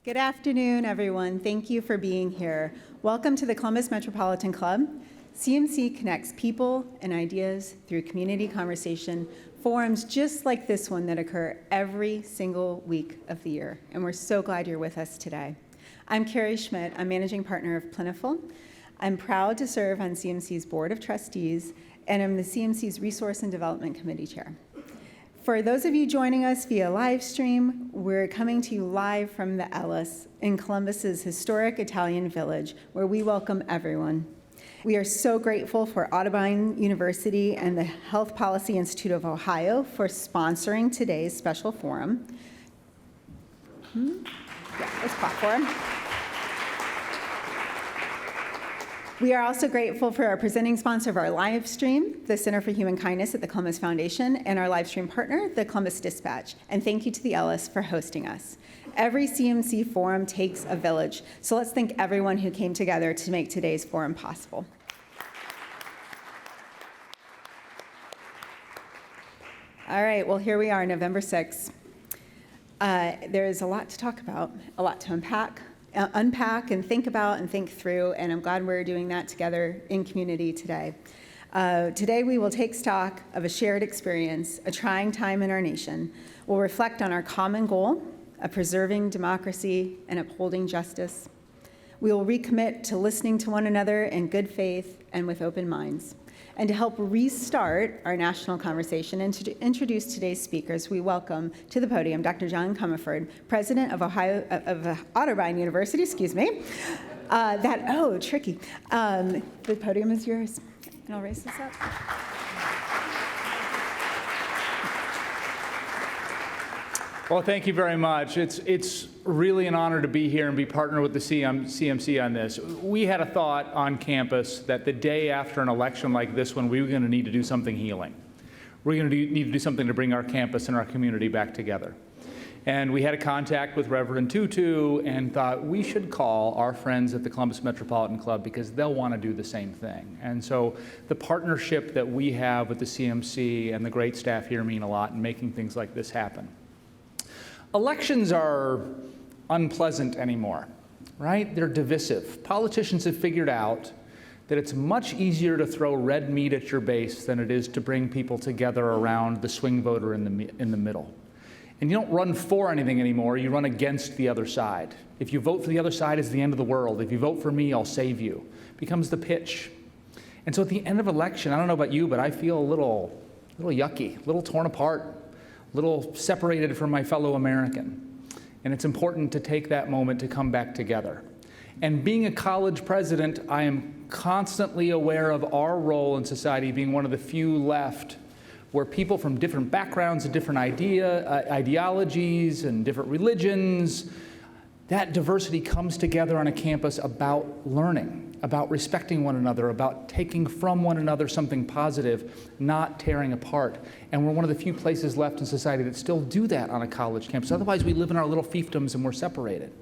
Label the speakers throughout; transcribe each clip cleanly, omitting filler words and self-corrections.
Speaker 1: Good afternoon, everyone. Thank you for being here. Welcome to the Columbus Metropolitan Club. CMC connects people and ideas through community conversation, forums just like this one that occur every single week of the year. And we're so glad you're with us today. I'm Carrie Schmidt. I'm managing partner of Plentiful. I'm proud to serve on CMC's Board of Trustees, and I'm the CMC's Resource and Development Committee Chair. For those of you joining us via live stream, we're coming to you live from the Ellis in Columbus's historic Italian village, where we welcome everyone. We are so grateful for Audubon University and the Health Policy Institute of Ohio for sponsoring today's special forum. This platform. We are also grateful for our presenting sponsor of our live stream, the Center for Human Kindness at the Columbus Foundation, and our live stream partner, the Columbus Dispatch. And thank you to the Ellis for hosting us. Every CMC forum takes a village, so let's thank everyone who came together to make today's forum possible. All right, well, here we are, November 6th. There is a lot to talk about, a lot to unpack and think about and think through, and I'm glad we're doing that together in community today. Today we will take stock of a shared experience, a trying time in our nation. We'll reflect on our common goal of preserving democracy and upholding justice. We will recommit to listening to one another in good faith and with open minds. And to help restart our national conversation and to introduce today's speakers, we welcome to the podium Dr. John Comerford, president of Audubon University, tricky. The podium is yours. And I'll raise this up.
Speaker 2: Well, thank you very much. It's really an honor to be here and be partnered with the CMC on this. We had a thought on campus that the day after an election like this one, we were going to need to do something healing. We're going to need to do something to bring our campus and our community back together. And we had a contact with Reverend Tutu and thought we should call our friends at the Columbus Metropolitan Club because they'll want to do the same thing. And so the partnership that we have with the CMC and the great staff here mean a lot in making things like this happen. Elections are unpleasant anymore, right? They're divisive. Politicians have figured out that it's much easier to throw red meat at your base than it is to bring people together around the swing voter in the middle. And you don't run for anything anymore, you run against the other side. If you vote for the other side, it's the end of the world. If you vote for me, I'll save you. Becomes the pitch. And so at the end of election, I don't know about you, but I feel a little yucky, a little torn apart, a little separated from my fellow American. And it's important to take that moment to come back together. And being a college president, I am constantly aware of our role in society being one of the few left where people from different backgrounds and different ideologies and different religions, that diversity comes together on a campus about learning, about respecting one another, about taking from one another something positive, not tearing apart. And we're one of the few places left in society that still do that on a college campus. Otherwise, we live in our little fiefdoms and we're separated.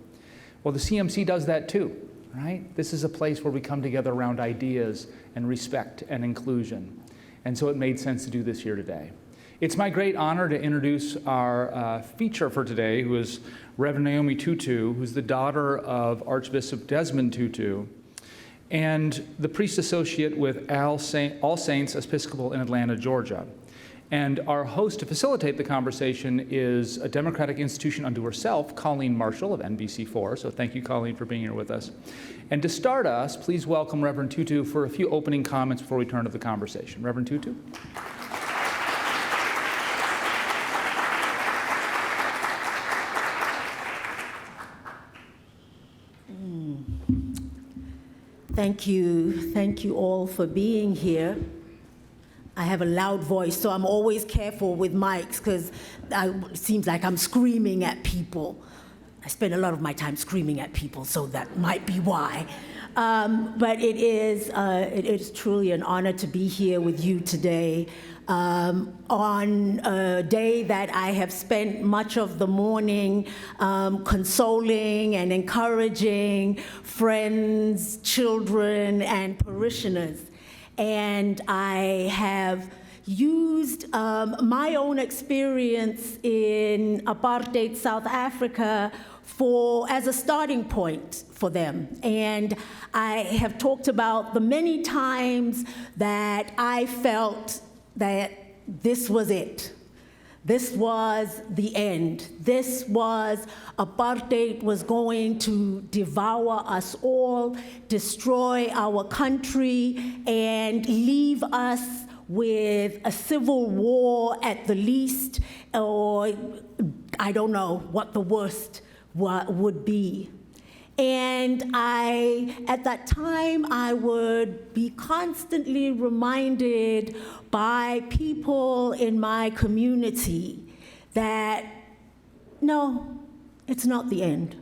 Speaker 2: Well, the CMC does that too, right? This is a place where we come together around ideas and respect and inclusion. And so it made sense to do this here today. It's my great honor to introduce our feature for today, who is Reverend Naomi Tutu, who's the daughter of Archbishop Desmond Tutu, and the priest associate with All Saints Episcopal in Atlanta, Georgia. And our host to facilitate the conversation is a Democratic institution unto herself, Colleen Marshall of NBC4. So thank you, Colleen, for being here with us. And to start us, please welcome Reverend Tutu for a few opening comments before we turn to the conversation. Reverend Tutu.
Speaker 3: Thank you all for being here. I have a loud voice, so I'm always careful with mics because it seems like I'm screaming at people. I spend a lot of my time screaming at people, so that might be why. But it is truly an honor to be here with you today on a day that I have spent much of the morning consoling and encouraging friends, children, and parishioners. And I have used my own experience in apartheid South Africa as a starting point for them. And I have talked about the many times that I felt that this was it. This was the end. Apartheid was going to devour us all, destroy our country, and leave us with a civil war at the least, or I don't know what the worst would be. And at that time, I would be constantly reminded by people in my community that, no, it's not the end.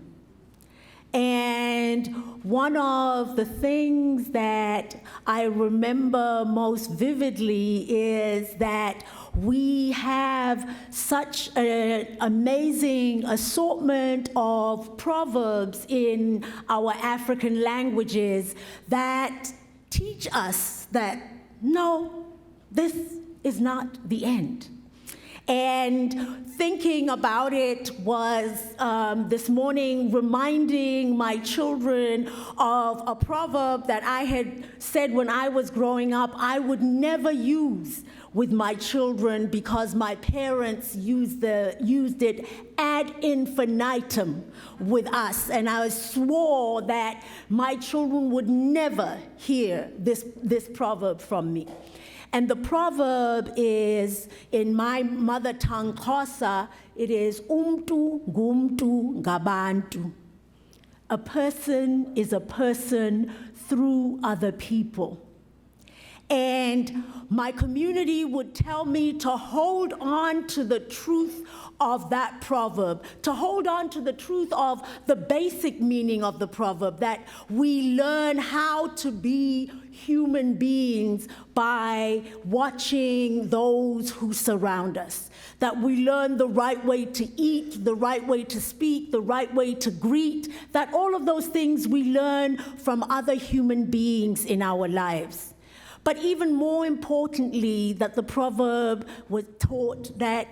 Speaker 3: And one of the things that I remember most vividly is that we have such an amazing assortment of proverbs in our African languages that teach us that, no, this is not the end. And thinking about it was this morning reminding my children of a proverb that I had said when I was growing up I would never use with my children because my parents used it ad infinitum with us, and I swore that my children would never hear this proverb from me. And the proverb is, in my mother tongue, Xhosa, it is umtu ngumtu ngabantu. A person is a person through other people. And my community would tell me to hold on to the truth of that proverb, to hold on to the truth of the basic meaning of the proverb, that we learn how to be human beings by watching those who surround us, that we learn the right way to eat, the right way to speak, the right way to greet, that all of those things we learn from other human beings in our lives. But even more importantly, that the proverb was taught that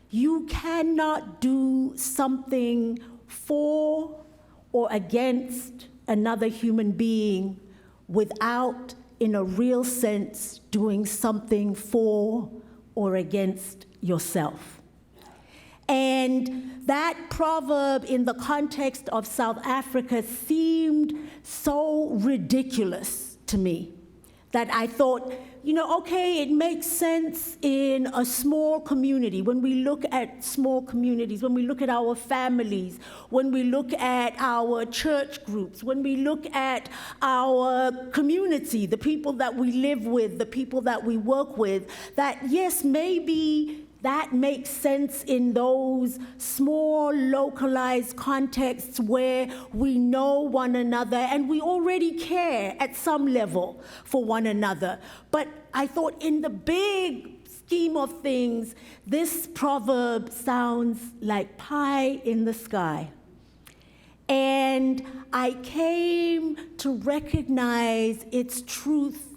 Speaker 3: you cannot do something for or against another human being without, in a real sense, doing something for or against yourself. And that proverb in the context of South Africa seemed so ridiculous to me that I thought, okay, it makes sense in a small community. When we look at small communities, when we look at our families, when we look at our church groups, when we look at our community, the people that we live with, the people that we work with, that yes, maybe that makes sense in those small, localized contexts where we know one another and we already care at some level for one another. But I thought in the big scheme of things, this proverb sounds like pie in the sky. And I came to recognize its truth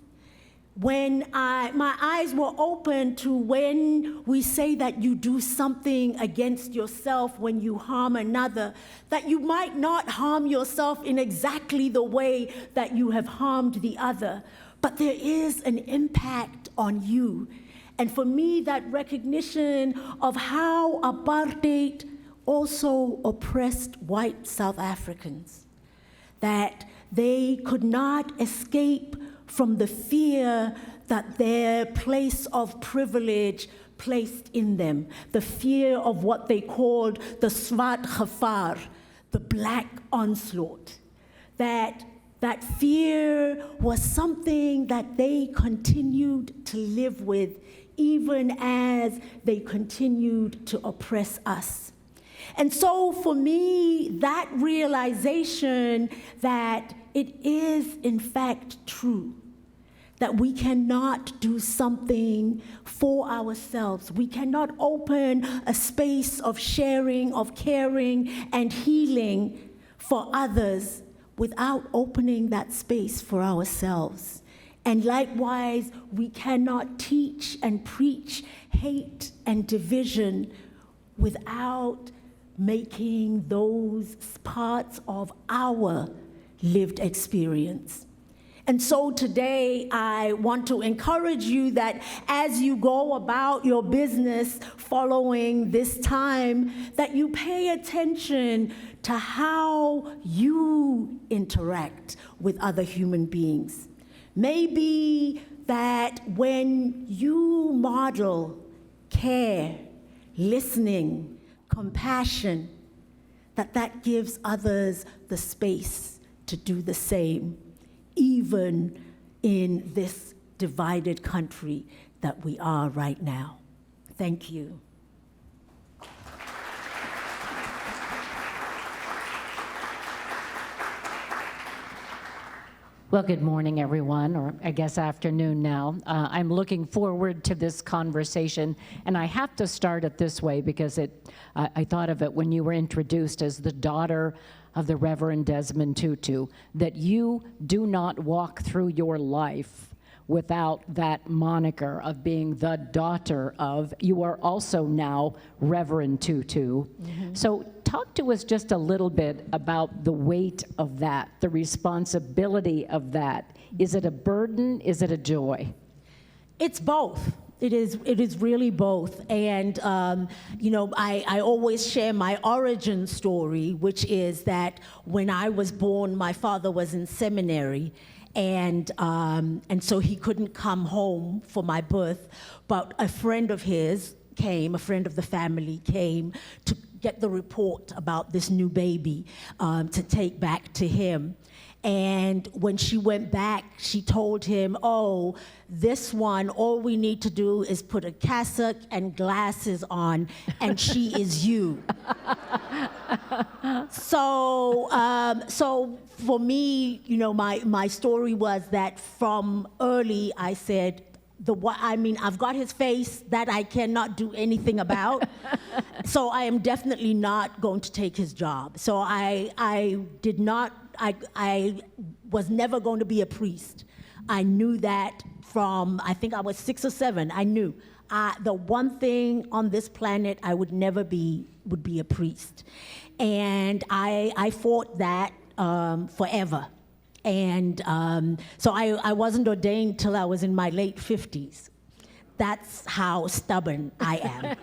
Speaker 3: when my eyes were open to when we say that you do something against yourself when you harm another, that you might not harm yourself in exactly the way that you have harmed the other, but there is an impact on you. And for me, that recognition of how apartheid also oppressed white South Africans, that they could not escape from the fear that their place of privilege placed in them, the fear of what they called the swart gevaar, the black onslaught, that fear was something that they continued to live with even as they continued to oppress us. And so for me, that realization that it is in fact true, that we cannot do something for ourselves. We cannot open a space of sharing, of caring, and healing for others without opening that space for ourselves. And likewise, we cannot teach and preach hate and division without making those parts of our lived experience. And so today, I want to encourage you that as you go about your business following this time, that you pay attention to how you interact with other human beings. Maybe that when you model care, listening, compassion, that gives others the space to do the same, even in this divided country that we are right now. Thank you.
Speaker 4: Well, good morning, everyone, or I guess afternoon now. I'm looking forward to this conversation, and I have to start it this way because I thought of it when you were introduced as the daughter of the Reverend Desmond Tutu, that you do not walk through your life without that moniker of being the daughter of. You are also now Reverend Tutu. Mm-hmm. So talk to us just a little bit about the weight of that, the responsibility of that. Is it a burden? Is it a joy?
Speaker 3: It's both. It is really both. And, I always share my origin story, which is that when I was born, my father was in seminary. And so he couldn't come home for my birth, but a friend of his came, a friend of the family came to get the report about this new baby to take back to him. And when she went back, she told him, oh, this one, all we need to do is put a cassock and glasses on, and she is you. So for me, my story was that from early, I said, I've got his face that I cannot do anything about. So I am definitely not going to take his job. So I was never going to be a priest. I knew that from, I think I was 6 or 7. I knew the one thing on this planet I would never be would be a priest. And I fought that forever. And so I wasn't ordained till I was in my late 50s. That's how stubborn I am.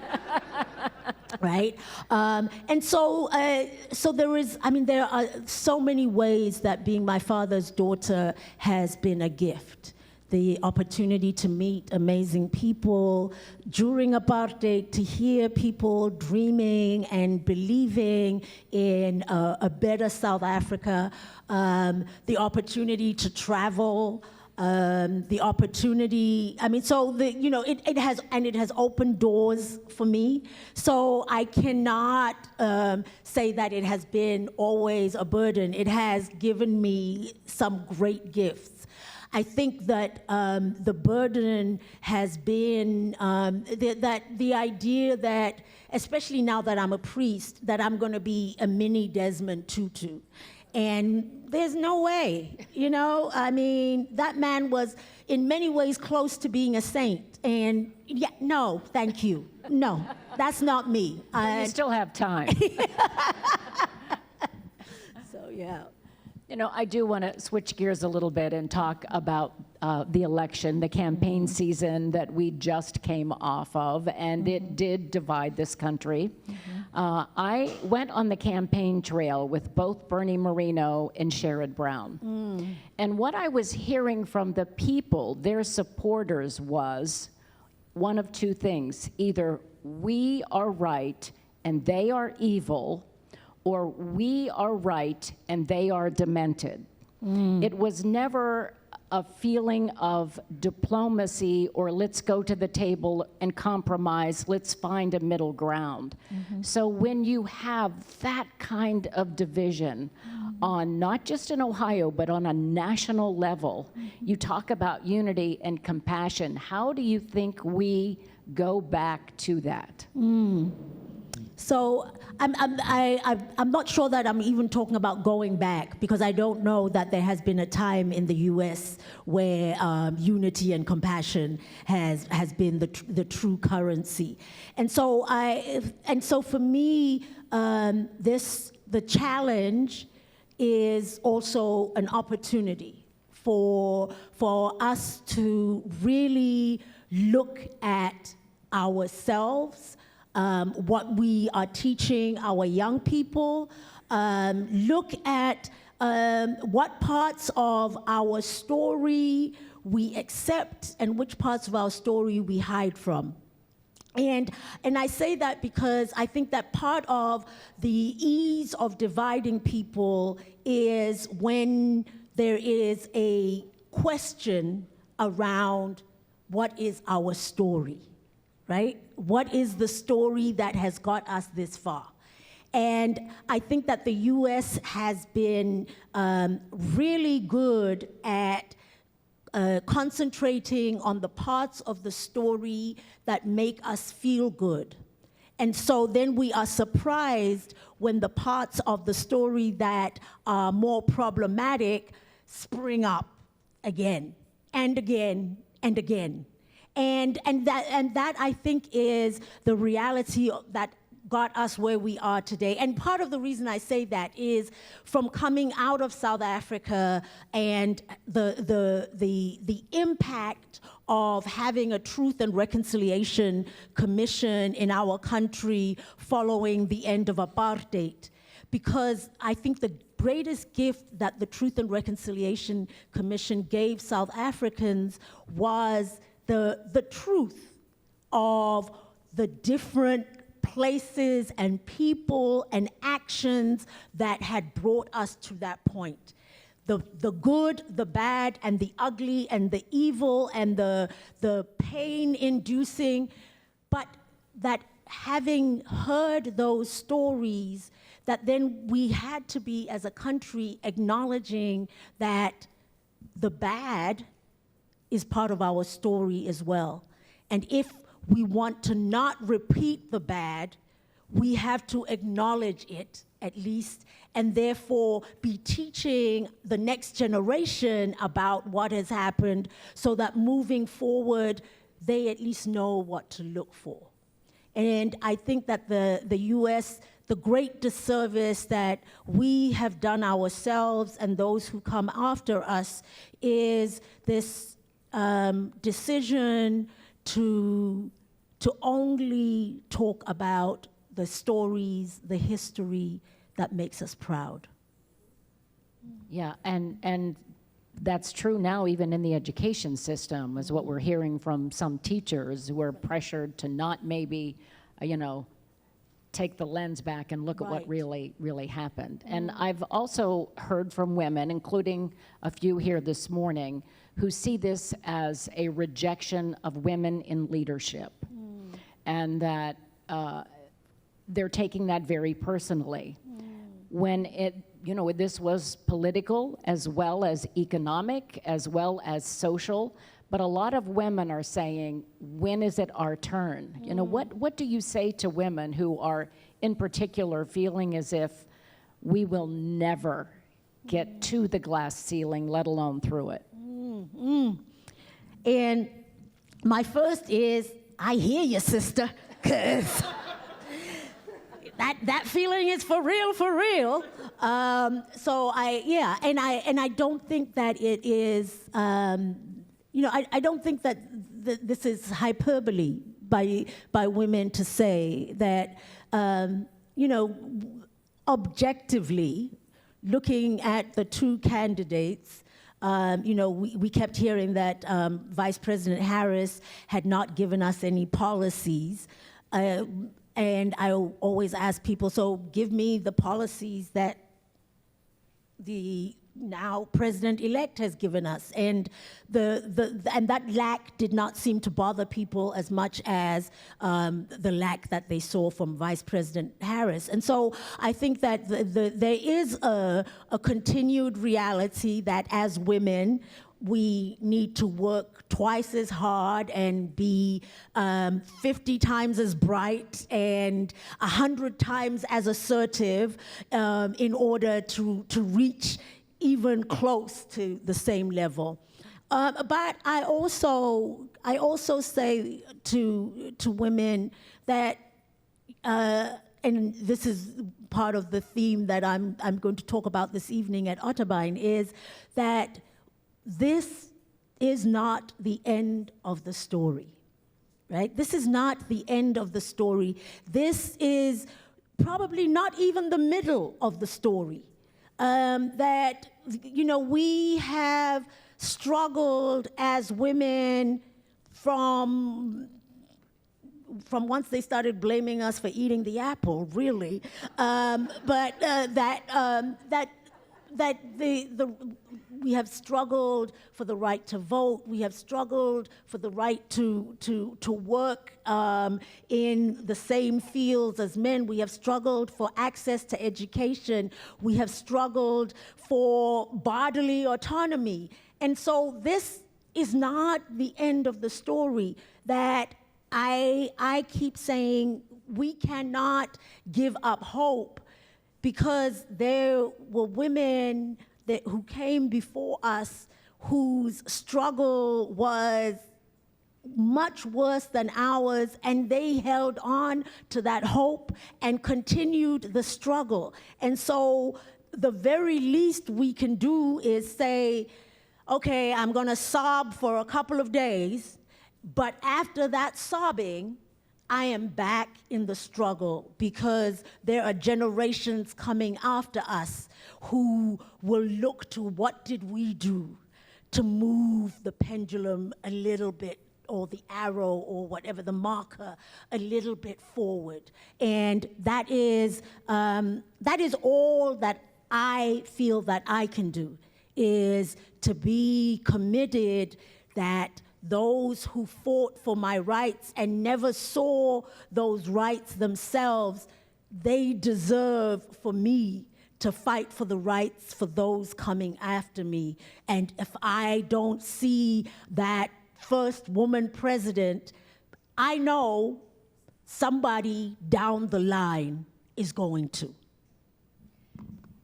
Speaker 3: Right? And so there are so many ways that being my father's daughter has been a gift. The opportunity to meet amazing people during apartheid, to hear people dreaming and believing in a better South Africa, the opportunity to travel, the opportunity, it has opened doors for me. So I cannot say that it has been always a burden. It has given me some great gifts. I think that the burden has been the idea that, especially now that I'm a priest, that I'm going to be a mini Desmond Tutu. And there's no way, that man was in many ways close to being a saint. And no, thank you. No, that's not me.
Speaker 4: You still have time.
Speaker 3: So, yeah.
Speaker 4: I do want to switch gears a little bit and talk about the election, the campaign season that we just came off of, and it did divide this country. I went on the campaign trail with both Bernie Moreno and Sherrod Brown. And what I was hearing from the people, their supporters, was one of two things. Either we are right and they are evil, or we are right and they are demented. It was never a feeling of diplomacy or let's go to the table and compromise, let's find a middle ground. So when you have that kind of division on not just in Ohio, but on a national level, you talk about unity and compassion. How do you think we go back to that?
Speaker 3: So I'm not sure that I'm even talking about going back, because I don't know that there has been a time in the U.S. where unity and compassion has been the true currency. And so for me, the challenge is also an opportunity for us to really look at ourselves, what we are teaching our young people, look at what parts of our story we accept and which parts of our story we hide from. And I say that because I think that part of the ease of dividing people is when there is a question around what is our story, right? What is the story that has got us this far? And I think that the US has been really good at concentrating on the parts of the story that make us feel good. And so then we are surprised when the parts of the story that are more problematic spring up again and again and again. And that I think is the reality that got us where we are today. And part of the reason I say that is from coming out of South Africa and the impact of having a Truth and Reconciliation Commission in our country following the end of apartheid. Because I think the greatest gift that the Truth and Reconciliation Commission gave South Africans was the truth of the different places and people and actions that had brought us to that point. The good, the bad, and the ugly, and the evil, and the pain-inducing, but that having heard those stories, that then we had to be, as a country, acknowledging that the bad is part of our story as well. And if we want to not repeat the bad, we have to acknowledge it, at least, and therefore be teaching the next generation about what has happened so that moving forward, they at least know what to look for. And I think that the US, the great disservice that we have done ourselves and those who come after us is this decision to only talk about the stories, the history that makes us proud.
Speaker 4: Yeah, and that's true now even in the education system, is what we're hearing from some teachers who are pressured to not maybe, take the lens back and look at what really happened. And I've also heard from women, including a few here this morning, who see this as a rejection of women in leadership, and that they're taking that very personally. When this was political as well as economic, as well as social, but a lot of women are saying, when is it our turn? What do you say to women who are in particular feeling as if we will never get to the glass ceiling, let alone through it?
Speaker 3: And my first is, I hear you, sister, because that feeling is for real. So I don't think that it is, I don't think that this is hyperbole by women to say that, objectively, looking at the two candidates, we kept hearing that Vice President Harris had not given us any policies. And I always ask people, so give me the policies that the now president-elect has given us. And and that lack did not seem to bother people as much as the lack that they saw from Vice President Harris. And so I think that there is a continued reality that as women, we need to work twice as hard and be 50 times as bright and 100 times as assertive in order to reach even close to the same level. But I also say to women that, and this is part of the theme that I'm going to talk about this evening at Otterbein, is that this is not the end of the story, right? This is not the end of the story. This is probably not even the middle of the story. That, you know, we have struggled as women from once they started blaming us for eating the apple, really. We have struggled for the right to vote. We have struggled for the right to work in the same fields as men. We have struggled for access to education. We have struggled for bodily autonomy. And so this is not the end of the story. That I keep saying we cannot give up hope, because there were women who came before us whose struggle was much worse than ours, and they held on to that hope and continued the struggle. And so the very least we can do is say, okay, I'm gonna sob for a couple of days, but after that sobbing, I am back in the struggle, because there are generations coming after us who will look to what did we do to move the pendulum a little bit, or the arrow, or whatever, the marker, a little bit forward. And that is all that I feel that I can do, is to be committed that those who fought for my rights and never saw those rights themselves, they deserve for me to fight for the rights for those coming after me. And if I don't see that first woman president, I know somebody down the line is going to.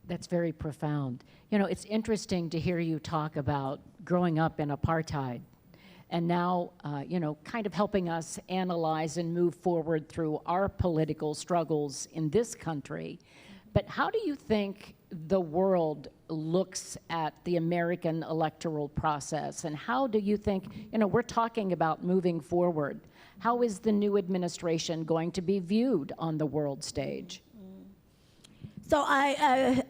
Speaker 4: That's very profound. You know, it's interesting to hear you talk about growing up in apartheid, and now, you know, kind of helping us analyze and move forward through our political struggles in this country. But how do you think the world looks at the American electoral process? And how do you think, you know, we're talking about moving forward. How is the new administration going to be viewed on the world stage?
Speaker 3: So I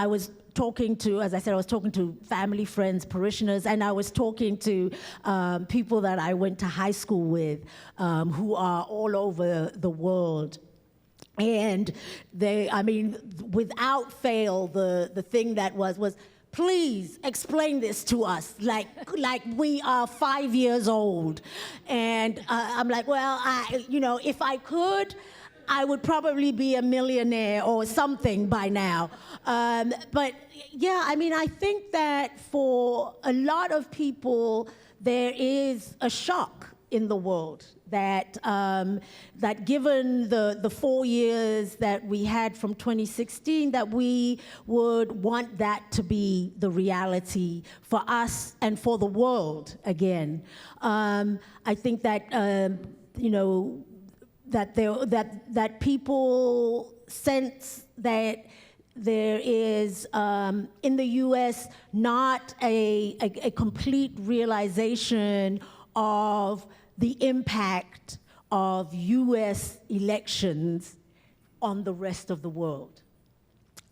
Speaker 3: was talking to, as I said, I was talking to family, friends, parishioners, and I was talking to people that I went to high school with who are all over the world. And they, I mean, without fail, the thing that was, please explain this to us, like we are 5 years old. And I'm like, well, if I could, I would probably be a millionaire or something by now. But yeah, I mean, I think that for a lot of people, there is a shock in the world that that given the 4 years that we had from 2016, that we would want that to be the reality for us and for the world again. I think that that people sense that there is in the U.S. not a complete realization of the impact of U.S. elections on the rest of the world.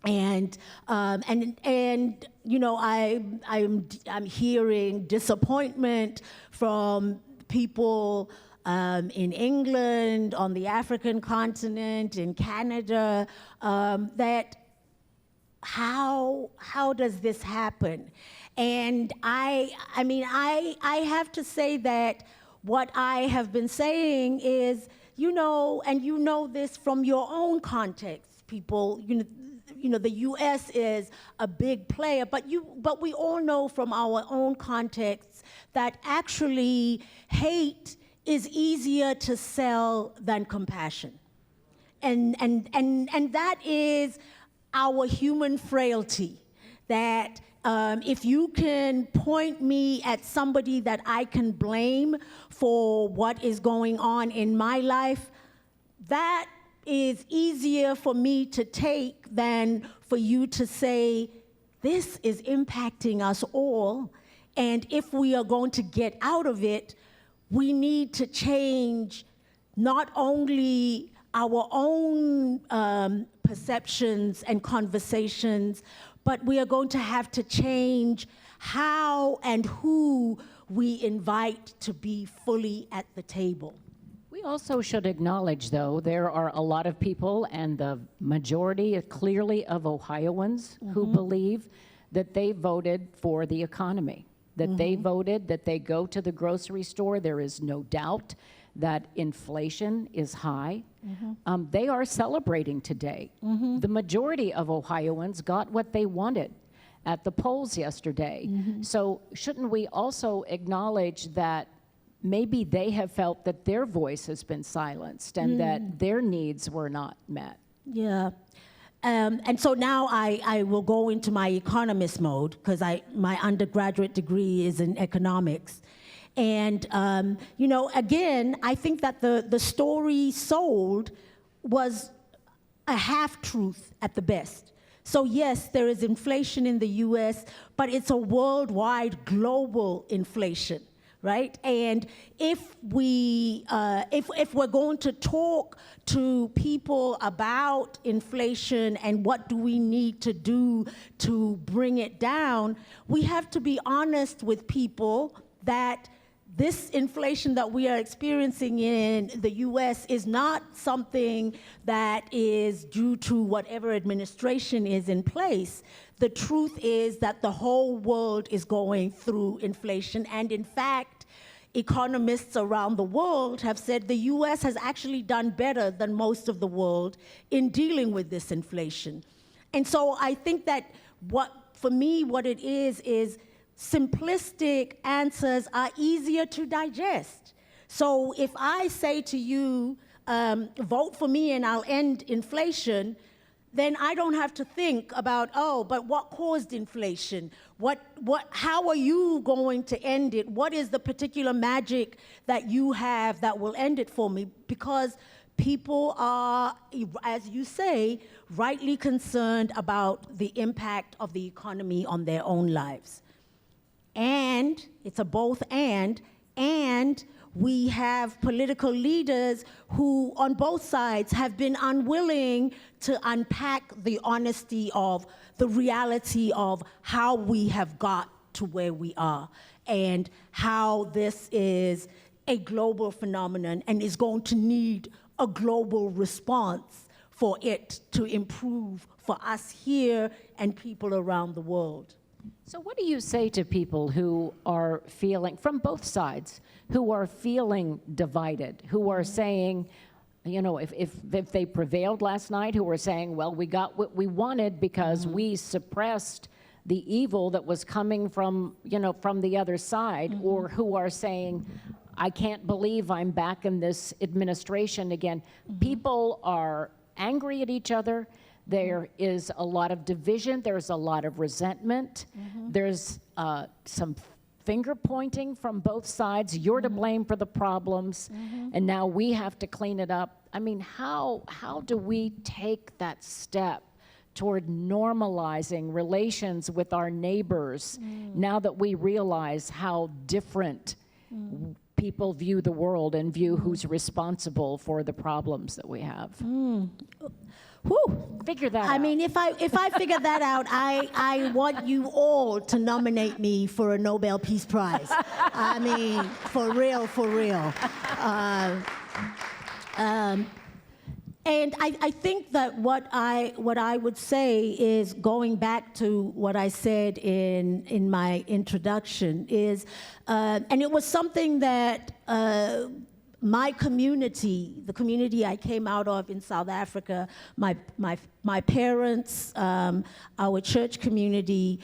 Speaker 3: And you know, I'm hearing disappointment from people in England, on the African continent, in Canada, that how does this happen? And I have to say that what I have been saying is, you know, and you know this from your own context, People, the U.S. is a big player, but we all know from our own contexts that actually hate is easier to sell than compassion. And that is our human frailty, that if you can point me at somebody that I can blame for what is going on in my life, that is easier for me to take than for you to say, this is impacting us all, and if we are going to get out of it, we need to change not only our own perceptions and conversations, but we are going to have to change how and who we invite to be fully at the table.
Speaker 4: We also should acknowledge, though, there are a lot of people, and the majority clearly of Ohioans, who believe that they voted for the economy, that they voted that they go to the grocery store. There is no doubt that inflation is high. They are celebrating today. The majority of Ohioans got what they wanted at the polls yesterday. So shouldn't we also acknowledge that maybe they have felt that their voice has been silenced and that their needs were not met?
Speaker 3: Yeah. And so now I will go into my economist mode, because my undergraduate degree is in economics. And, again, I think that the story sold was a half-truth at the best. So yes, there is inflation in the US, but it's a worldwide, global inflation, right? And if we're going to talk to people about inflation and what do we need to do to bring it down, we have to be honest with people that this inflation that we are experiencing in the US is not something that is due to whatever administration is in place. The truth is that the whole world is going through inflation, and in fact, economists around the world have said the US has actually done better than most of the world in dealing with this inflation. And so I think that what it is simplistic answers are easier to digest. So if I say to you, vote for me and I'll end inflation, then I don't have to think about, but what caused inflation? How are you going to end it? What is the particular magic that you have that will end it for me? Because people are, as you say, rightly concerned about the impact of the economy on their own lives. And it's a both and we have political leaders who, on both sides, have been unwilling to unpack the honesty of the reality of how we have got to where we are and how this is a global phenomenon and is going to need a global response for it to improve for us here and people around the world.
Speaker 4: So what do you say to people who are feeling, from both sides, who are feeling divided, who are saying, if they prevailed last night, who are saying, well, we got what we wanted because we suppressed the evil that was coming from the other side, or who are saying, I can't believe I'm back in this administration again. People are angry at each other. There is a lot of division. There's a lot of resentment. There's some finger pointing from both sides. You're to blame for the problems, and now we have to clean it up. I mean, how do we take that step toward normalizing relations with our neighbors now that we realize how different people view the world and view who's responsible for the problems that we have?
Speaker 3: Whew.
Speaker 4: Figure that out.
Speaker 3: I mean, if I figure that out, I want you all to nominate me for a Nobel Peace Prize. I mean, for real. And I think that what I would say is, going back to what I said in my introduction, is, and it was something that my community, the community I came out of in South Africa, my parents, our church community,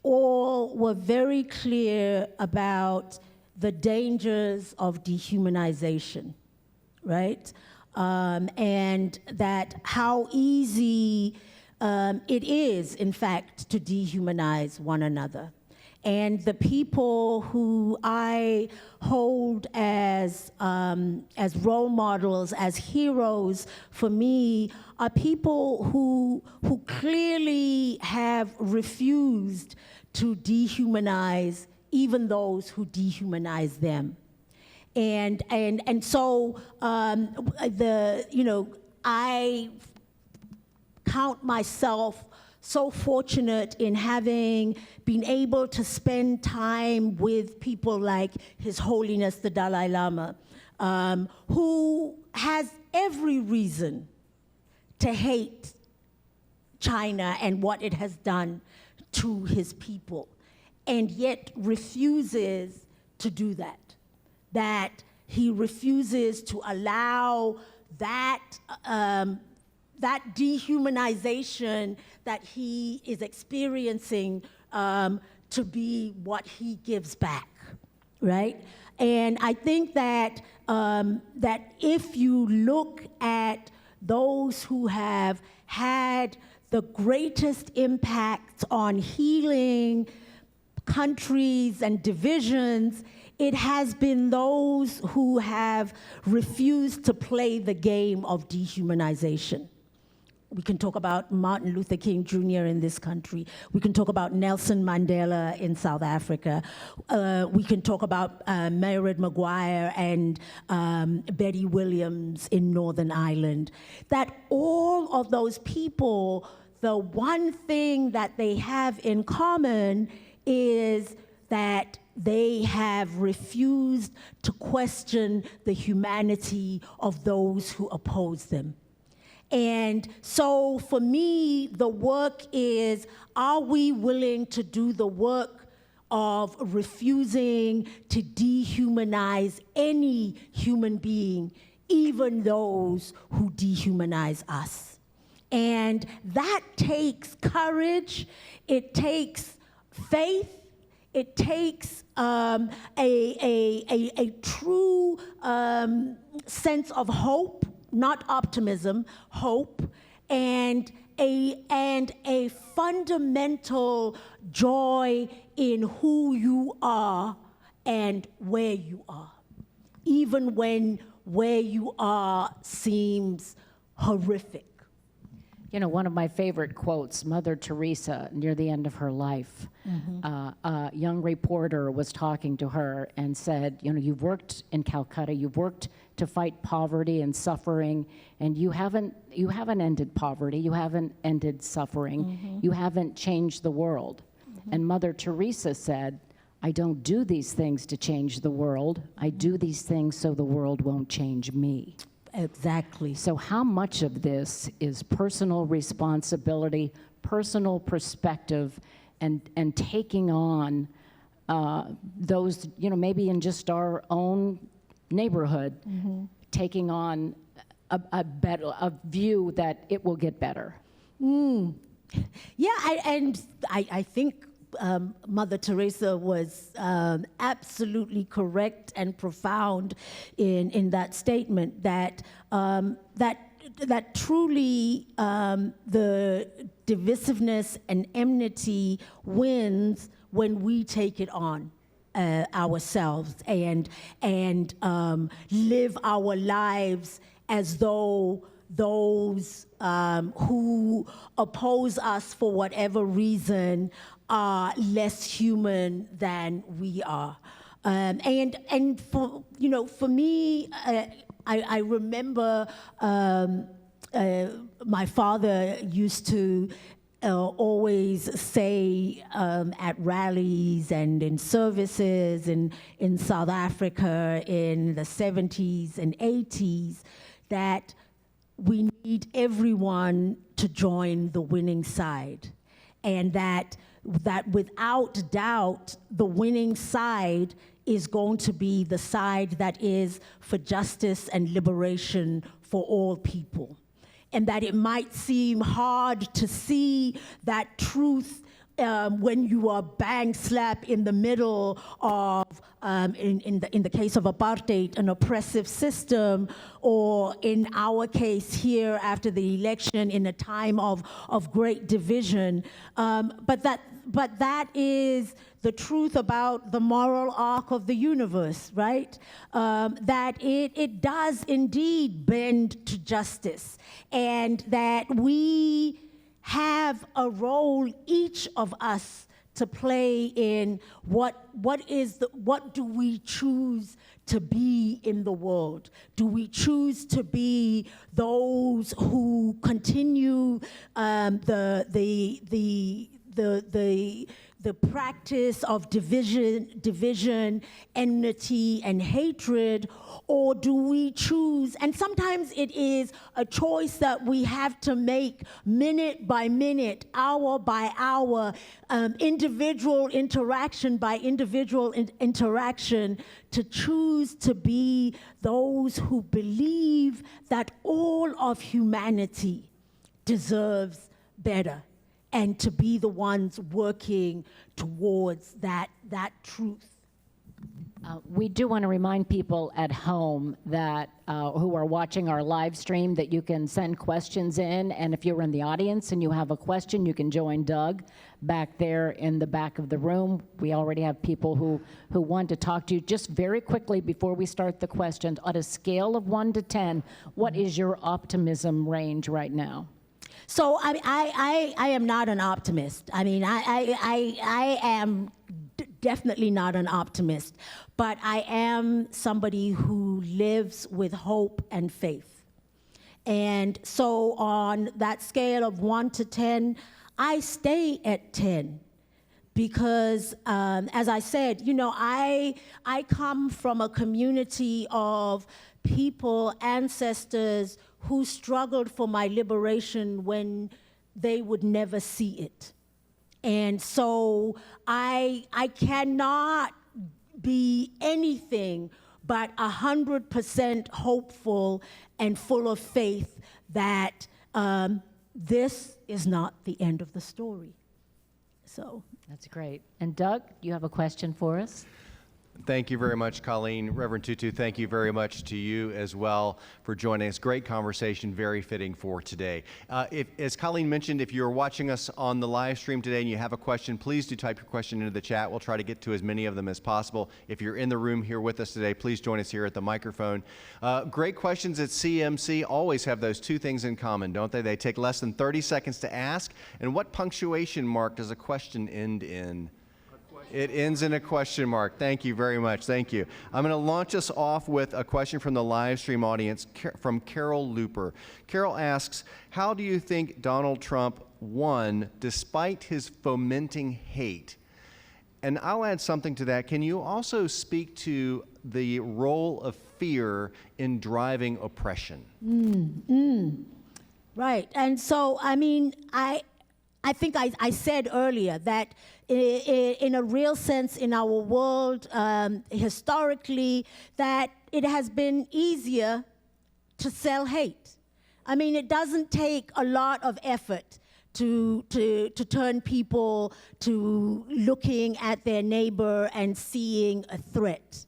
Speaker 3: all were very clear about the dangers of dehumanization, right? And that how easy it is, in fact, to dehumanize one another. And the people who I hold as role models, as heroes for me, are people who clearly have refused to dehumanize even those who dehumanize them. And so I count myself so fortunate in having been able to spend time with people like His Holiness the Dalai Lama, who has every reason to hate China and what it has done to his people, and yet refuses to do that. That he refuses to allow that that dehumanization that he is experiencing to be what he gives back, right? And I think that that if you look at those who have had the greatest impact on healing countries and divisions, it has been those who have refused to play the game of dehumanization. We can talk about Martin Luther King Jr. in this country. We can talk about Nelson Mandela in South Africa. We can talk about Mairead Maguire and Betty Williams in Northern Ireland. That all of those people, the one thing that they have in common is that they have refused to question the humanity of those who oppose them. And so for me, the work is, are we willing to do the work of refusing to dehumanize any human being, even those who dehumanize us? And that takes courage, it takes faith, it takes a true sense of hope, not optimism, hope, and a fundamental joy in who you are and where you are, even when where you are seems horrific.
Speaker 4: You know, one of my favorite quotes, Mother Teresa, near the end of her life, a young reporter was talking to her and said, you know, you've worked in Calcutta, you've worked to fight poverty and suffering, and you haven't ended poverty, you haven't ended suffering, you haven't changed the world. And Mother Teresa said, I don't do these things to change the world, I do these things so the world won't change me.
Speaker 3: Exactly.
Speaker 4: So how much of this is personal responsibility, personal perspective, and taking on those, you know, maybe in just our own neighborhood, taking on a view that it will get better?
Speaker 3: Yeah, I think Mother Teresa was absolutely correct and profound in that statement that that truly the divisiveness and enmity wins when we take it on ourselves and live our lives as though those who oppose us for whatever reason are less human than we are. And for, you know, for me, I remember my father used to always say at rallies and in services in South Africa in the 70s and 80s that we need everyone to join the winning side. and that without doubt, the winning side is going to be the side that is for justice and liberation for all people. And that it might seem hard to see that truth when you are bang slap in the middle of, in the case of apartheid, an oppressive system, or in our case here after the election in a time of great division. But that is the truth about the moral arc of the universe, right? That it does indeed bend to justice, and that we have a role, each of us, to play in what do we choose to be in the world? Do we choose to be those who continue the practice of division, enmity, and hatred, or do we choose, and sometimes it is a choice that we have to make minute by minute, hour by hour, individual interaction by individual interaction, to choose to be those who believe that all of humanity deserves better, and to be the ones working towards that truth.
Speaker 4: We do want to remind people at home that who are watching our live stream that you can send questions in, and if you're in the audience and you have a question, you can join Doug back there in the back of the room. We already have people who want to talk to you. Just very quickly before we start the questions, on a scale of 1 to 10, what is your optimism range right now?
Speaker 3: So I am not an optimist. I mean, I am definitely not an optimist, but I am somebody who lives with hope and faith. And so on that scale of 1 to 10, I stay at 10. Because, as I said, you know, I come from a community of people, ancestors, who struggled for my liberation when they would never see it. And so I cannot be anything but 100% hopeful and full of faith that this is not the end of the story. So
Speaker 4: that's great. And Doug, you have a question for us?
Speaker 5: Thank you very much, Colleen. Reverend Tutu, thank you very much to you as well for joining us. Great conversation, very fitting for today. As Colleen mentioned, if you're watching us on the live stream today and you have a question, please do type your question into the chat. We'll try to get to as many of them as possible. If you're in the room here with us today, please join us here at the microphone. Great questions at CMC always have those two things in common, don't they? They take less than 30 seconds to ask. And what punctuation mark does a question end in? It ends in a question mark. Thank you very much. Thank you. I'm going to launch us off with a question from the live stream audience from Carol Looper. Carol asks, how do you think Donald Trump won despite his fomenting hate? And I'll add something to that. Can you also speak to the role of fear in driving oppression?
Speaker 3: Right. And so, I mean, I think I said earlier that in a real sense in our world, historically, that it has been easier to sell hate. I mean, it doesn't take a lot of effort to turn people to looking at their neighbor and seeing a threat.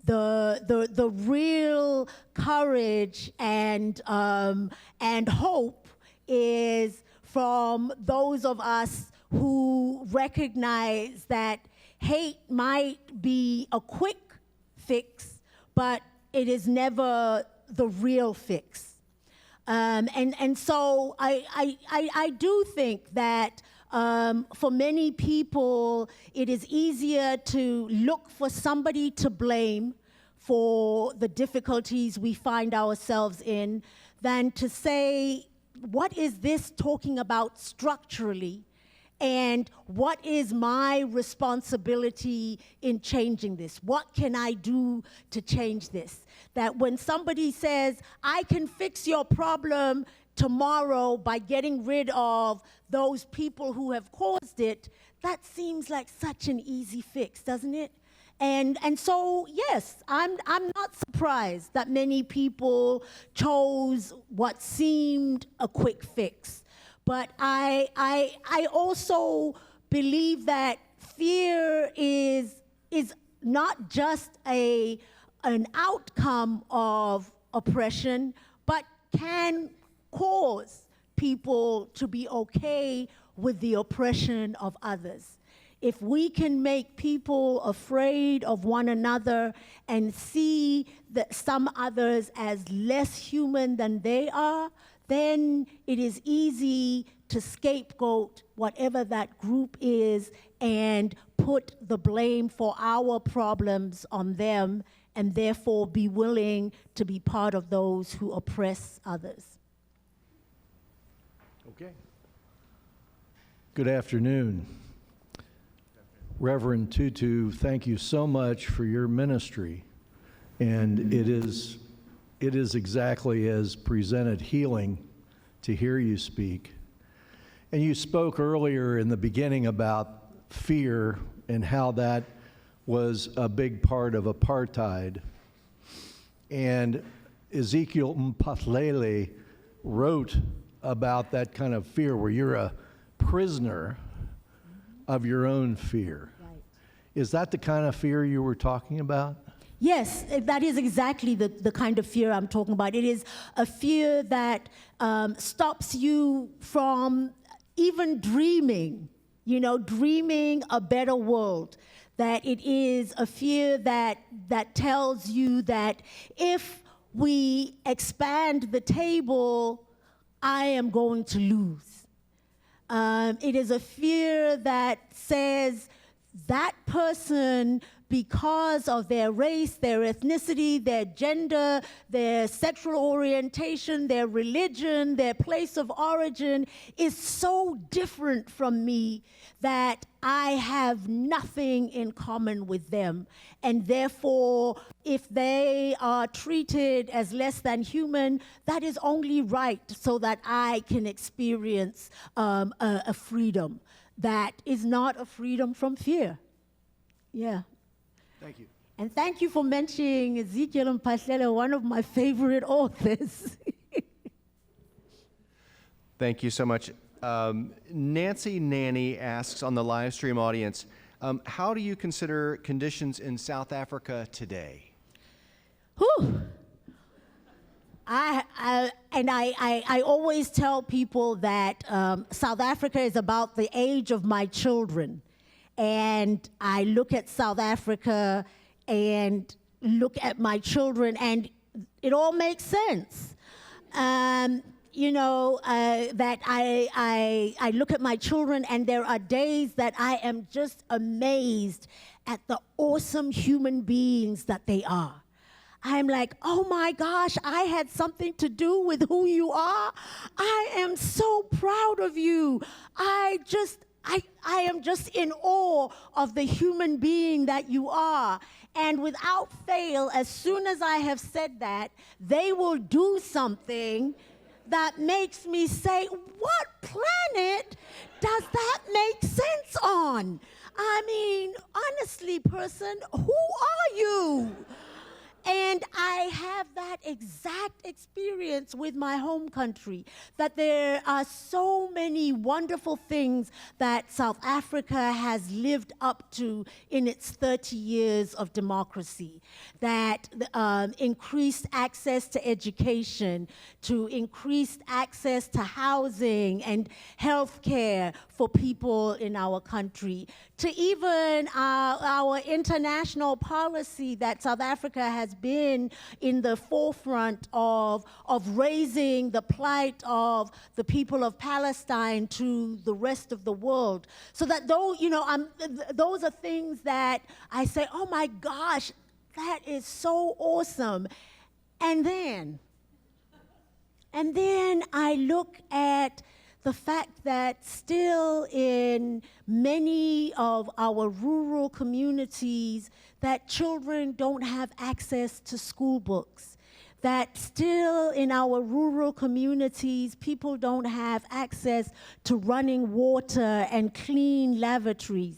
Speaker 3: The real courage and hope is from those of us who recognize that hate might be a quick fix, but it is never the real fix. And so I do think that for many people, it is easier to look for somebody to blame for the difficulties we find ourselves in than to say, what is this talking about structurally? And what is my responsibility in changing this? What can I do to change this? That when somebody says, I can fix your problem tomorrow by getting rid of those people who have caused it, that seems like such an easy fix, doesn't it? And so, yes, I'm not surprised that many people chose what seemed a quick fix. But I also believe that fear is not just an outcome of oppression, but can cause people to be okay with the oppression of others. If we can make people afraid of one another and see that some others as less human than they are, then it is easy to scapegoat whatever that group is and put the blame for our problems on them, and therefore be willing to be part of those who oppress others.
Speaker 5: Okay.
Speaker 6: Good afternoon. Reverend Tutu, thank you so much for your ministry. And it is exactly as presented healing to hear you speak. And you spoke earlier in the beginning about fear and how that was a big part of apartheid. And Ezekiel Mphahlele wrote about that kind of fear where you're a prisoner of your own fear.
Speaker 3: Right.
Speaker 6: Is that the kind of fear you were talking about?
Speaker 3: Yes, that is exactly the kind of fear I'm talking about. It is a fear that stops you from even dreaming, dreaming a better world. That it is a fear that tells you that if we expand the table, I am going to lose. It is a fear that says that person, because of their race, their ethnicity, their gender, their sexual orientation, their religion, their place of origin, is so different from me that I have nothing in common with them. And therefore, if they are treated as less than human, that is only right so that I can experience a freedom that is not a freedom from fear. Yeah.
Speaker 5: Thank you.
Speaker 3: And thank you for mentioning Ezekiel Mphahlele, one of my favorite authors.
Speaker 5: Thank you so much. Nancy Nanny asks on the live stream audience, how do you consider conditions in South Africa today?
Speaker 3: Whew. I always tell people that South Africa is about the age of my children. And I look at South Africa and look at my children, and it all makes sense. That I look at my children, and there are days that I am just amazed at the awesome human beings that they are. I'm like, oh my gosh, I had something to do with who you are. I am so proud of you. I am just in awe of the human being that you are. And without fail, as soon as I have said that, they will do something that makes me say, what planet does that make sense on? I mean, honestly, person, who are you? And I have that exact experience with my home country, that there are so many wonderful things that South Africa has lived up to in its 30 years of democracy, that increased access to education, to increased access to housing and health care for people in our country, to even our international policy that South Africa has been in the forefront of raising the plight of the people of Palestine to the rest of the world. So that those are things that I say, oh my gosh, that is so awesome. And then I look at the fact that still in many of our rural communities that children don't have access to school books, that still in our rural communities, people don't have access to running water and clean lavatories.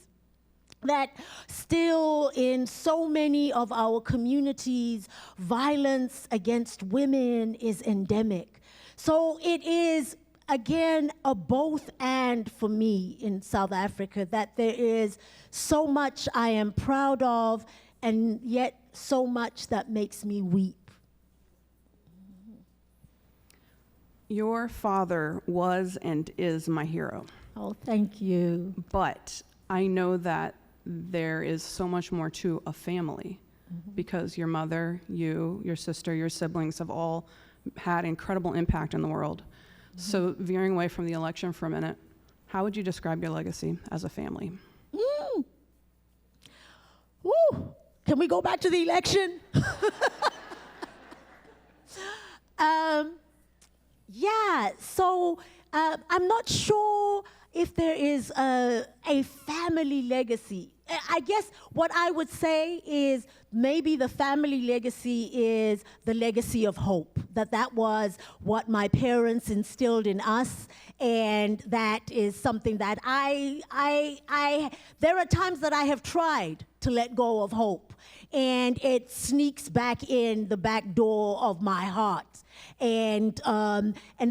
Speaker 3: That still in so many of our communities, violence against women is endemic. So it is, again, a both and for me in South Africa, that there is so much I am proud of and yet so much that makes me weep.
Speaker 7: Your father was and is my hero.
Speaker 3: Oh, thank you.
Speaker 7: But I know that there is so much more to a family, because your mother, you, your sister, your siblings have all had incredible impact in the world. So veering away from the election for a minute, how would you describe your legacy as a family?
Speaker 3: Woo! Can we go back to the election? Yeah, so I'm not sure if there is a family legacy. I guess what I would say is maybe the family legacy is the legacy of hope, that was what my parents instilled in us, and that is something that there are times that I have tried to let go of hope, and it sneaks back in the back door of my heart. And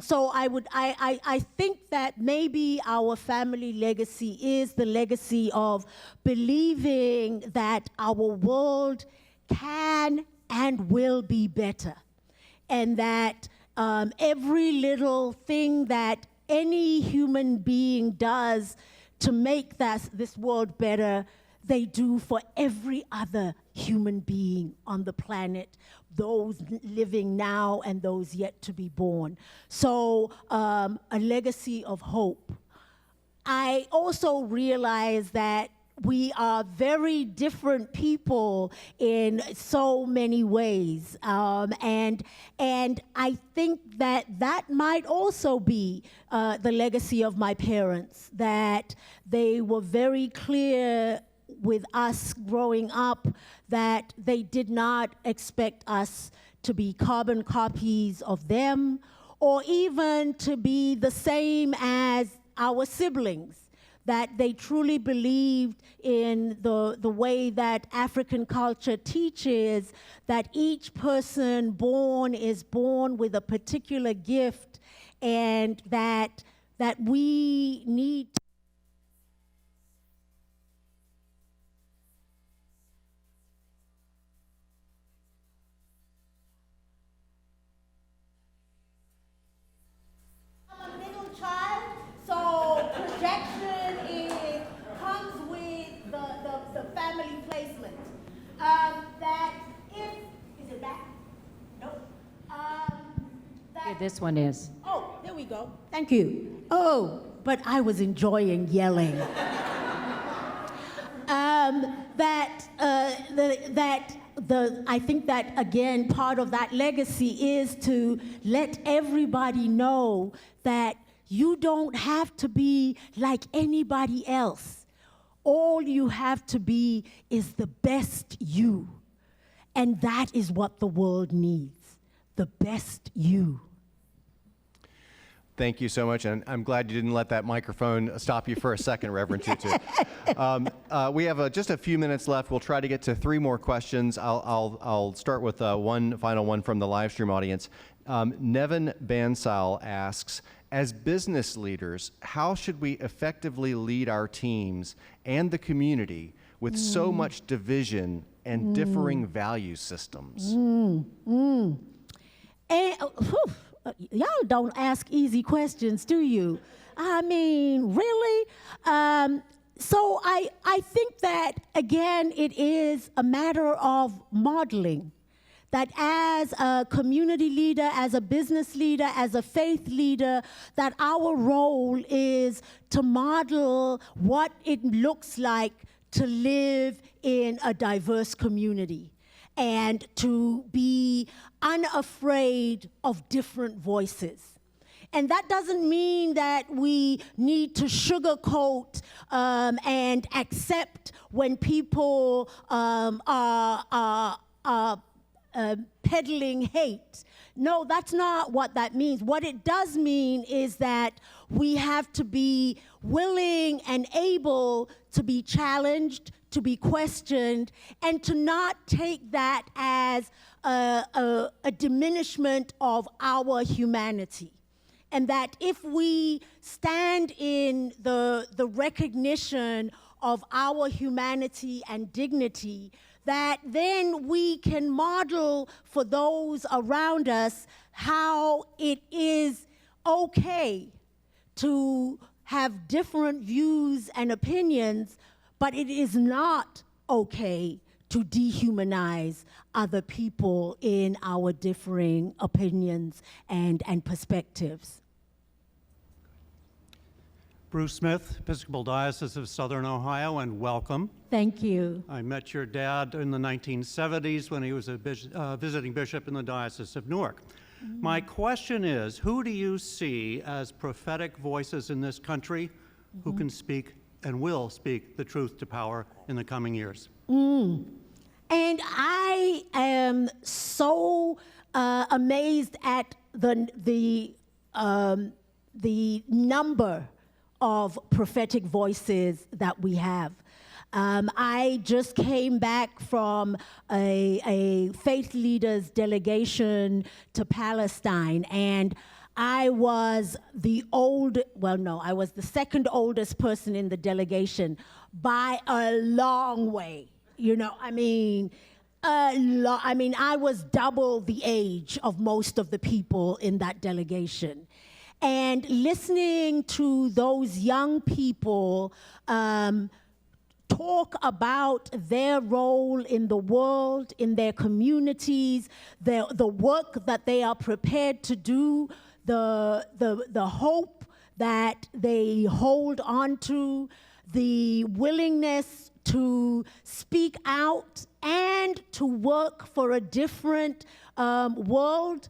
Speaker 3: so I think that maybe our family legacy is the legacy of believing that our world can and will be better, and that every little thing that any human being does to make this world better, they do for every other human being on the planet, those living now and those yet to be born. So a legacy of hope. I also realize that we are very different people in so many ways. And I think that might also be the legacy of my parents, that they were very clear with us growing up that they did not expect us to be carbon copies of them, or even to be the same as our siblings, that they truly believed in the way that African culture teaches that each person born is born with a particular gift, and that we need to
Speaker 4: This one is.
Speaker 3: Oh, there we go. Thank you. Oh, but I was enjoying yelling. I think that, again, part of that legacy is to let everybody know that you don't have to be like anybody else. All you have to be is the best you. And that is what the world needs, the best you.
Speaker 5: Thank you so much, and I'm glad you didn't let that microphone stop you for a second, Reverend Tutu. We have just a few minutes left. We'll try to get to 3 more questions. I'll start with one final one from the live stream audience. Nevin Bansal asks, as business leaders, how should we effectively lead our teams and the community with so much division and differing value systems?
Speaker 3: Y'all don't ask easy questions, do you? I mean, really? So I think that, again, it is a matter of modeling. That as a community leader, as a business leader, as a faith leader, that our role is to model what it looks like to live in a diverse community, and to be unafraid of different voices. And that doesn't mean that we need to sugarcoat and accept when people are peddling hate. No, that's not what that means. What it does mean is that we have to be willing and able to be challenged, to be questioned, and to not take that as a diminishment of our humanity. And that if we stand in the recognition of our humanity and dignity, that then we can model for those around us how it is okay to have different views and opinions, but it is not okay to dehumanize other people in our differing opinions and perspectives.
Speaker 8: Bruce Smith, Episcopal Diocese of Southern Ohio, and welcome.
Speaker 3: Thank you.
Speaker 8: I met your dad in the 1970s when he was a visiting bishop in the Diocese of Newark. My question is, who do you see as prophetic voices in this country who can speak and will speak the truth to power in the coming years?
Speaker 3: And I am so amazed at the number of prophetic voices that we have. I just came back from a faith leaders delegation to Palestine, and I was the second oldest person in the delegation by a long way. I was double the age of most of the people in that delegation. And listening to those young people talk about their role in the world, in their communities, the work that they are prepared to do, the hope that they hold on to, the willingness to speak out and to work for a different world,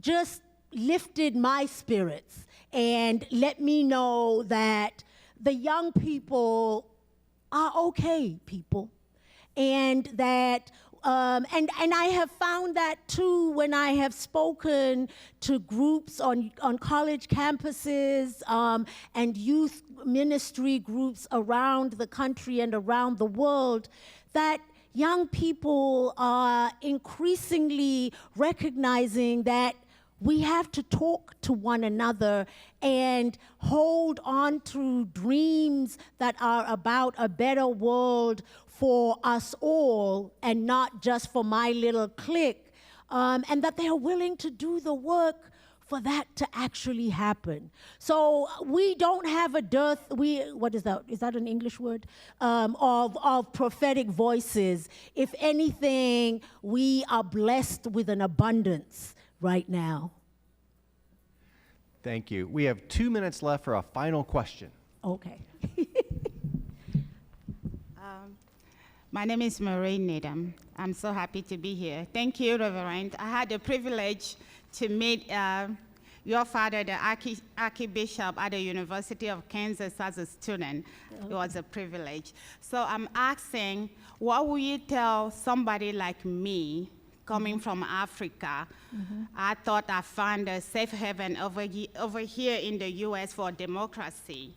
Speaker 3: just lifted my spirits and let me know that the young people are okay people, and that and I have found that too when I have spoken to groups on college campuses and youth ministry groups around the country and around the world, that young people are increasingly recognizing that we have to talk to one another and hold on to dreams that are about a better world for us all and not just for my little clique, and that they are willing to do the work for that to actually happen. So we don't have a dearth, what is that? Is that an English word? Of prophetic voices. If anything, we are blessed with an abundance right now.
Speaker 5: Thank you. We have 2 minutes left for a final question.
Speaker 3: Okay.
Speaker 9: My name is Marie Needham. I'm so happy to be here. Thank you, Reverend. I had the privilege to meet your father, the Archbishop at the University of Kansas as a student. It was a privilege. So I'm asking, what would you tell somebody like me coming from Africa? I thought I found a safe haven over here in the US for democracy.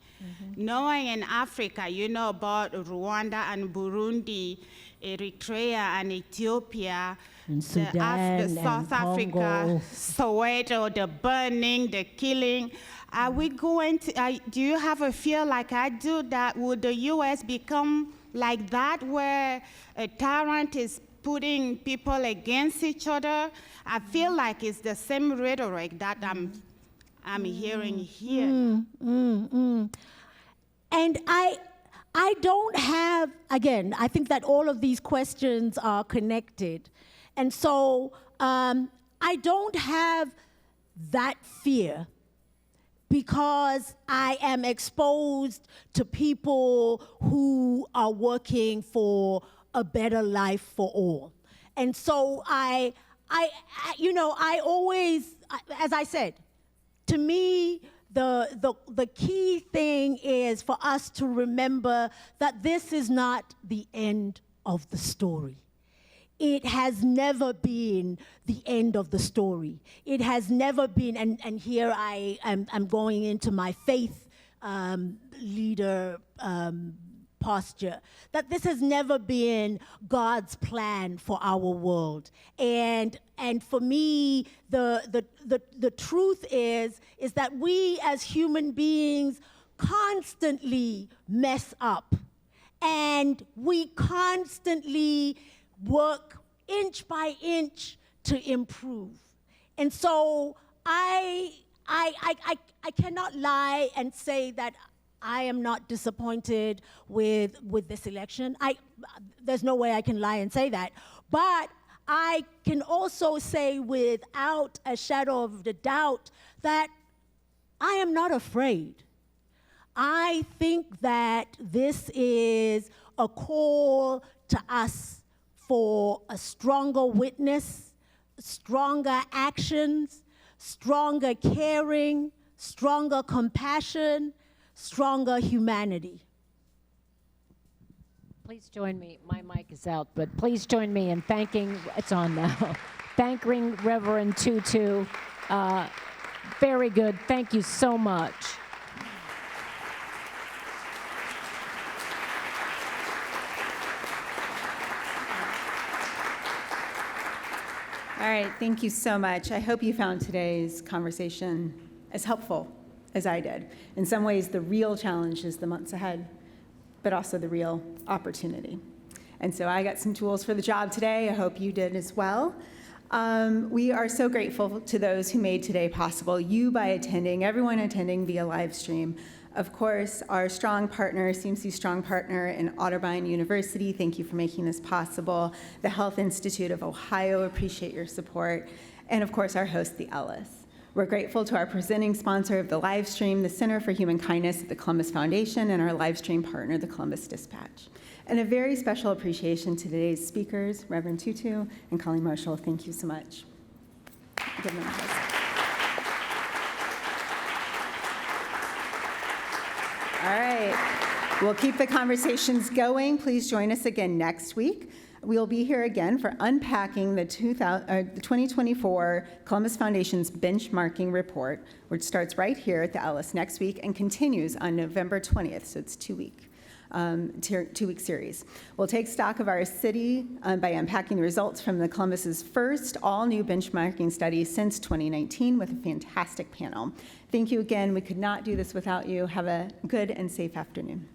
Speaker 9: Knowing in Africa, you know about Rwanda and Burundi, Eritrea and Ethiopia,
Speaker 3: and Sudan,
Speaker 9: the South Africa, Soweto, the burning, the killing. Are we going to, do you have a fear like I do that would the US become like that, where a tyrant is putting people against each other? I feel like it's the same rhetoric that I'm hearing here.
Speaker 3: And I don't have, again, I think that all of these questions are connected. And so I don't have that fear because I am exposed to people who are working for a better life for all. And so I always, as I said, to me, the key thing is for us to remember that this is not the end of the story. it has never been the end of the story. It has never been, and here I'm going into my faith leader posture, that this has never been God's plan for our world. And for me, the truth is that we as human beings constantly mess up, and we constantly work inch by inch to improve. And so I cannot lie and say that I am not disappointed with this election. There's no way I can lie and say that. But I can also say without a shadow of a doubt that I am not afraid. I think that this is a call to us for a stronger witness, stronger actions, stronger caring, stronger compassion, stronger humanity.
Speaker 4: Please join me. My mic is out, but please join me in thanking, it's on now, thanking Reverend Tutu. Very good. Thank you so much.
Speaker 1: All right, thank you so much. I hope you found today's conversation as helpful as I did. In some ways, the real challenge is the months ahead, but also the real opportunity. And so I got some tools for the job today. I hope you did as well. We are so grateful to those who made today possible, you by attending, everyone attending via live stream. Of course, our strong partner, CMC strong partner in Otterbein University, thank you for making this possible. The Health Institute of Ohio, appreciate your support. And of course, our host, the Ellis. We're grateful to our presenting sponsor of the live stream, the Center for Human Kindness at the Columbus Foundation, and our live stream partner, the Columbus Dispatch. And a very special appreciation to today's speakers, Reverend Tutu and Colleen Marshall. Thank you so much. Give them a applause. All right, we'll keep the conversations going. Please join us again next week. We'll be here again for unpacking the 2024 Columbus Foundation's benchmarking report, which starts right here at the Ellis next week and continues on November 20th, so it's two-week series. We'll take stock of our city by unpacking the results from the Columbus's first all-new benchmarking study since 2019 with a fantastic panel. Thank you again. We could not do this without you. Have a good and safe afternoon.